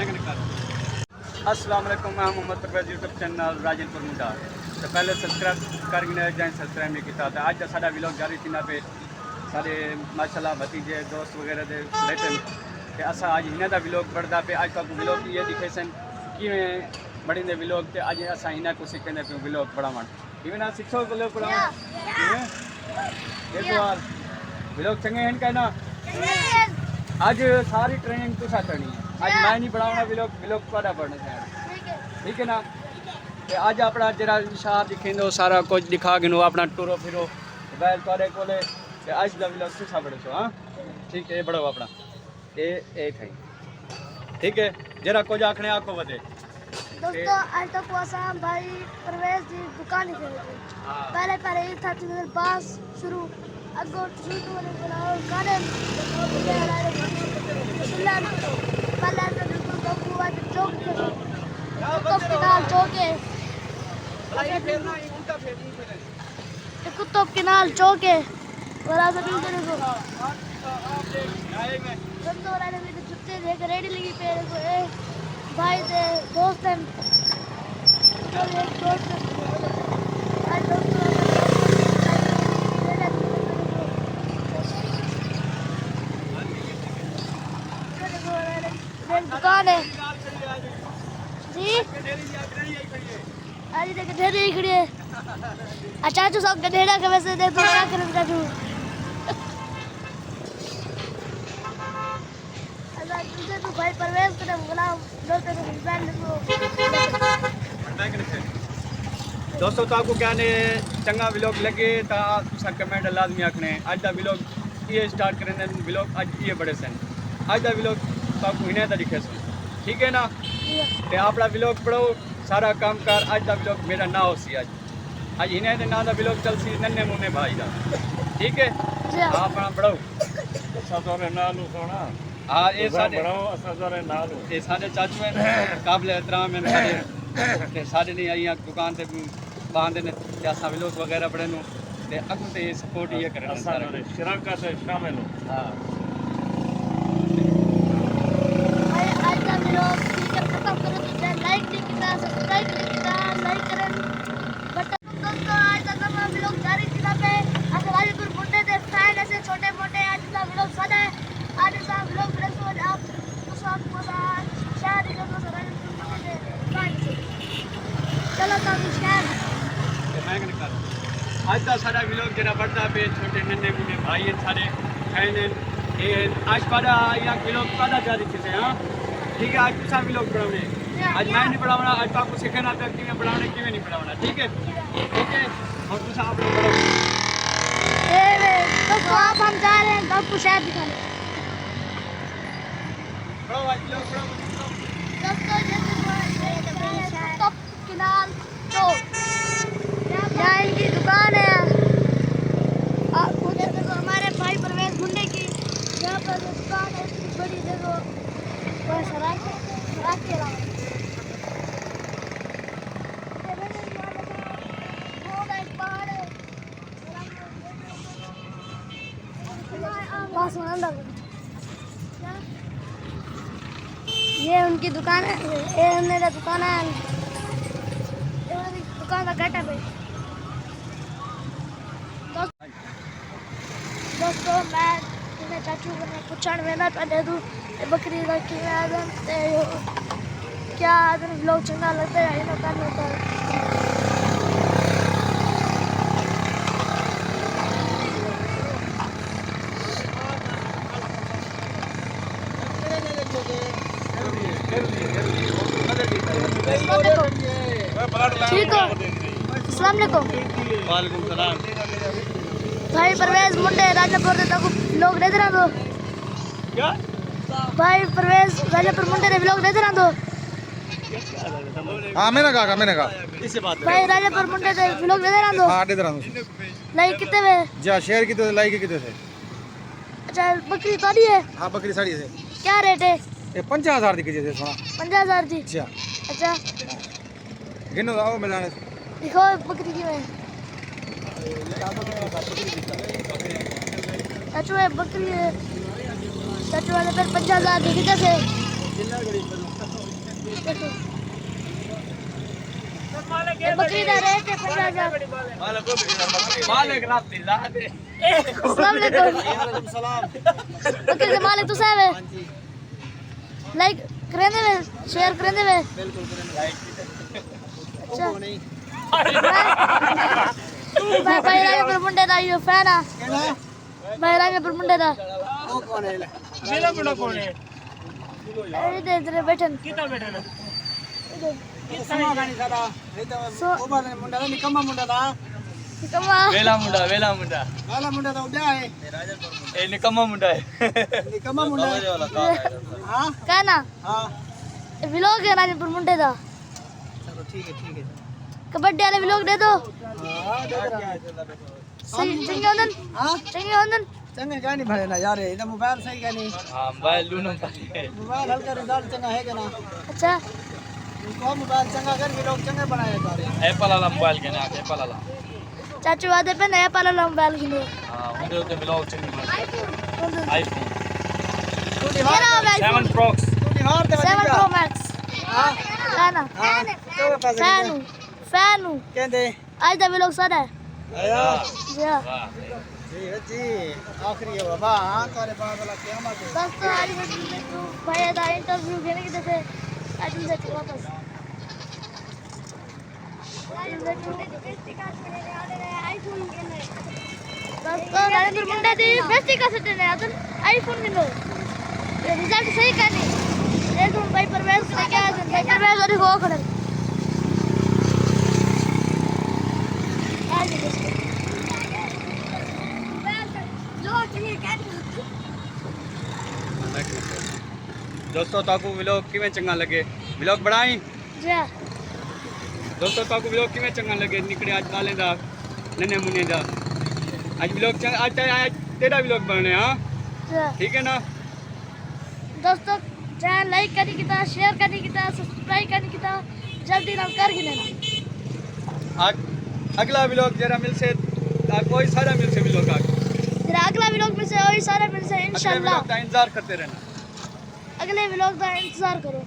अस्सलाम वालेकुम, मैं मोहम्मद परवेज़ यूट्यूब चैनल राजनपुर मुंडा। तो पहले सब्सक्राइब करके जाए, सब्सक्राइब नहीं किया था। आज का साडा व्लॉग जारी थी ना पे सारे माशाल्लाह भतीजे दोस्त वगैरह दे बैठे ते असा आज इन्हें दा व्लॉग बढ़ता पे। आज का व्लॉग ये दिखे सन कि बड़ी दे व्लॉग ते आज असा इन्हें को सीखने पे व्लॉग बढ़ावन इवें ना शिक्षो व्लॉग बढ़ावन देखो यार व्लॉग चंगे हैं का ना। आज सारी ट्रेनिंग तुसा करनी है। आज मैं नहीं बढ़ाऊंगा व्लॉग ਤੁਹਾਡਾ बढ़ना है, ठीक है ना। ते आज अपना जरा शहर दिखेंदो सारा कुछ दिखा गिनो अपना टूरो फिरो बैल ਤੁਹਾਡੇ ਕੋਲੇ ते आज दा व्लॉग तुसा बढ़ो। हां ठीक है बढ़ो अपना ए खाई ठीक है जरा कुछ आखने आखो वदे दोस्तों। आज तक आसाम भाई परवेज की दुकान ही थी। पहले पहले ये था कि बस शुरू अगो शुरू होने बनाओ गाने पहले तो बिल्कुल बकू आज चौक के नाल चौके कुत्तों के नाल चौके और आज बिल्कुल देखो दोस्तों मैंने मेरे जूते देख रेडी लगी पे को ए भाई दे दोस्त हैं तो एक दोस्त आज दोस्तों दुकान है जी आज देख ढेरी ही खड़ी है। अच्छा जो सब गधेड़ा के वैसे देख तो क्या करें चाचू अल्लाह तुझे तो भाई परवेज करे बुला दोस्तों को बैन दोस्तों तो आपको क्या ने चंगा व्लॉग लगे तो तुसा कमेंट लाजमी आखने। आज दा व्लॉग ये स्टार्ट करें व्लॉग आज ये बड़े सन आज दा व्लॉग तो आपको इन्हें दा दिखे सन ठीक है ना। ते अपना व्लॉग पढ़ो सारा काम कर। आज दा व्लॉग मेरा ना हो सी आज इन्हें दे ना दा व्लॉग चल सी नन्हे मुन्ने भाई दा ठीक है। अपना पढ़ो सारे नालू सोना हाँ ये सारे सारे नालू ये सारे चाचू हैं काबिल एहतराम हैं सारे सारे नहीं आई दुकान से बांधे ने असा व्लॉग वगैरह पढ़े नु ते अगू ते सपोर्ट ये करना सारे शराकत से शामिल हो। हाँ आज का वीडियो खत्म करो तो लाइक नहीं किया सब्सक्राइब नहीं किया लाइक करें बटन दोस्तों। आज का नवा वीडियो जारी थी पे आज राजपुर मुंडे दे फैन ऐसे छोटे मोटे आज का वीडियो सादा है। आज का वीडियो प्रेस हो आप उस वक्त मजा शादी का तो राजपुर मुंडे दे फैन चलो तो शहर मैं क्या कर आज का सारा व्लॉग जरा बढ़ता पे छोटे नन्हे मुन्ने भाई हैं सारे फैन हैं ये आज पाड़ा यहाँ व्लॉग पाड़ा जारी थी हाँ ठीक है। आज तुसा व्लॉग बढ़ाने आज मैं नहीं बढ़ाना आज तो आपको सीखना था कि मैं बढ़ाने क्यों नहीं बढ़ाना ठीक है ओके और तुसा आप लोग बढ़ो। दोस्तों आप हम जा रहे हैं आपको शहर दिखाने बढ़ो आज व्लॉग बढ़ो दोस्तों जैसे टॉप किनाल तो यहाँ इनकी दुकान है और उधर देखो हमारे भाई परवेज मुंडे की यहाँ पर दुकान है इतनी बड़ी देखो बस रात के अलावा ये उनकी दुकान है ये मेरा दुकान है दुकान का घाटा पे दोस्तों मैं तुम्हें चाचू को पूछण वेना पे दे दूं बकरी का क्या लोग चंगा लगता है इन करने पर ठीक हो अस्सलाम वालेकुम वालेकुम सलाम भाई परवेज मुंडे राजापुर दे तक लोग देख रहा दो क्या भाई परवेज राजापुर मुंडे दे लोग देख रहा दो हाँ मैंने कहा इससे बात भाई राजापुर मुंडे दे लोग देख रहा दो हाँ दे रहा हूँ लाइक कितने में जा शेयर कितने लाइक कितने से अच्छा बकरी ताड़ी है हाँ बकरी साड़ी से क्या रेट है ये 50,000 दिखी जैसे सोना 50,000 जी अच्छा अच्छा गिनो आओ मैं जाने दिखो बकरी की में चाचू है बकरी है चाचू वाले पर 50,000 दिखी जैसे ये बकरी का रेट है 50,000। मालिक रात दिला दे अस्सलाम वालेकुम। बकरी के मालिक तू साहब है। लाइक करेंगे वे, शेयर करेंगे वे। अच्छा भाई भाई राजे पर मुंडे दा यो फैन आ। भाई राजे पर मुंडे दा वो कौन है? मेरा मुंडा कौन है? इधर इधर बैठन कितना बेटा ना? समा गानी सादा नहीं तो सो ओबर मुंडा दा निकम्मा मुंडा दा कमा वेला मुंडा वाला मुंडा दा उड्या है ए निकम्मा मुंडा है निकम्मा मुंडा है हां कहना हां व्लॉग है राजे पर मुंडे दा। चलो ठीक है कबड्डी वाले व्लॉग दे दो। हां दे रहा सही चंगे होंदन हां चंगे होंदन। चंगे गानी भरे ना यार ये मोबाइल सही गानी हां मोबाइल लूनो पाए मोबाइल हल्का रिजल्ट चंगा है ना अच्छा इनको मोबाइल चंगा कर भी लोग चंगे बनाए सारे एप्पल वाला मोबाइल के ना एप्पल वाला चाचू वादे पे नया पाला मोबाइल किनो। हां मुझे तो ब्लॉग चंगी आईफोन मेरा मोबाइल 7 Pro तू निहार दे 7 Pro Max हां कहना हां तो पास फैनु कहंदे आज दा व्लॉग सादा है आया जी हाँ। जी आखिरी है बाबा हां तारे बाद वाला क़यामत है दोस्तों आज मैं भाई दा इंटरव्यू घेने की जैसे आज मुझे वापस दोस्तों नरेंद्र मुंडा दी बेस्ट का सेट है अदन आईफोन किनो ये रिजल्ट सही करनी एक तुम भाई परवेज ने क्या भाई परवेज और हो खड़े आज जो ठीक है दोस्तों ताकू व्लॉग किवें चंगा लगे व्लॉग बढ़ाई जी हाँ। दोस्तों ताकू व्लॉग किवें चंगा लगे निकले आज काले दा नन्हे मुन्ने दा आज व्लॉग चंगा आज तेरा व्लॉग बने हां जी हाँ। ठीक है ना दोस्तों चैनल लाइक करने की था शेयर करने की था सब्सक्राइब करने की था जल्दी नाम कर लेना। आज अगला व्लॉग जरा मिल से कोई सारा मिल से व्लॉग आ फिर अगला व्लॉग में से वही सारे मिल से अगले इंशाल्लाह व्लॉग का इंतजार करते रहना अगले व्लॉग का इंतजार करो।